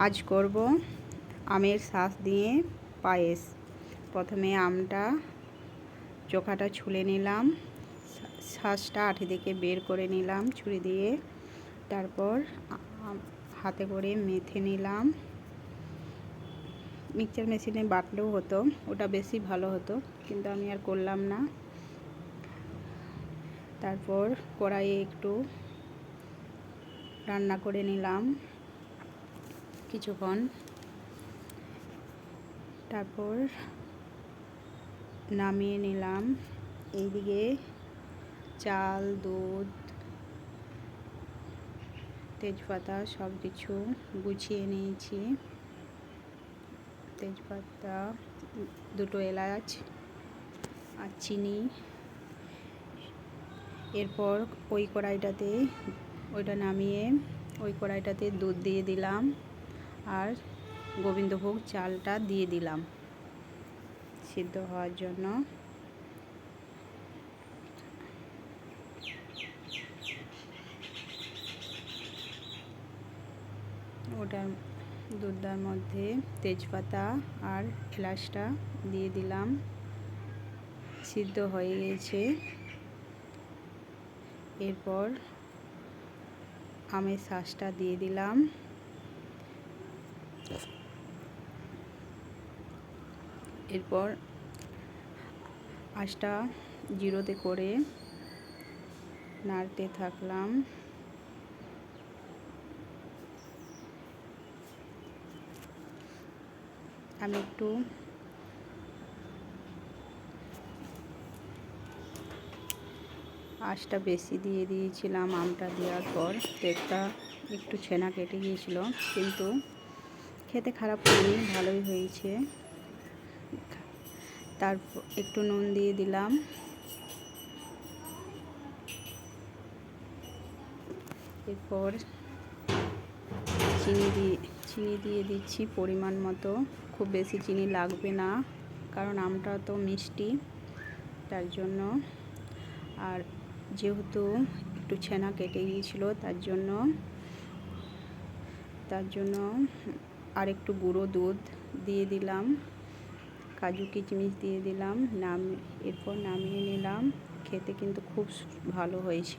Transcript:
আজ করব আমের শাঁস দিয়ে পায়েস। প্রথমে আমটা চোখাটা ছুলে নিলাম, শাঁসটা আঠি থেকে বের করে নিলাম ছুরি দিয়ে। তারপর হাতে করে মেখে নিলাম। মিক্সচার মেশিনে বাটলেও হতো, ওটা বেশি ভালো হতো, কিন্তু আমি আর করলাম না। তারপর কড়াইয়ে একটু রান্না করে নিলাম কিছুক্ষণ। তারপর নামিয়ে নিলাম। এইদিকে চাল, দুধ, তেজপাতা সব কিছু গুছিয়ে নিয়েছি। তেজপাতা, দুটো এলাচ আর চিনি। এরপর ওই কড়াইটাতে, ওইটা নামিয়ে ওই কড়াইটাতে দুধ দিয়ে দিলাম আর গোবিন্দভোগ চালটা দিয়ে দিলাম সিদ্ধ হওয়ার জন্য। ওটার দুধটার মধ্যে তেজপাতা আর এলাচটা দিয়ে দিলাম। সিদ্ধ হয়ে গেছে। এরপর আমের শাঁসটা দিয়ে দিলাম। এরপর আঁচটা জিরোতে করে নাড়তে থাকলাম। আমি একটু আঁচটা বেশি দিয়ে দিয়েছিলাম আমটা দেওয়ার পর। তেলটা একটু ছেনা কেটে গিয়েছিল, কিন্তু খেতে খারাপ হয়নি, ভালোই হয়েছে। তারপর একটু নুন দিয়ে দিলাম। এরপর চিনি দিয়ে দিচ্ছি পরিমাণ মতো। খুব বেশি চিনি লাগবে না, কারণ আমটা তো মিষ্টি, তার জন্য। আর যেহেতু একটু ছেনা কেটে গিয়েছিল, তার জন্য আর একটু গুঁড়ো দুধ দিয়ে দিলাম, কাজু কিশমিশ দিয়ে দিলাম। এরপর নামিয়ে নিলাম। খেতে কিন্তু খুব ভালো হয়েছে।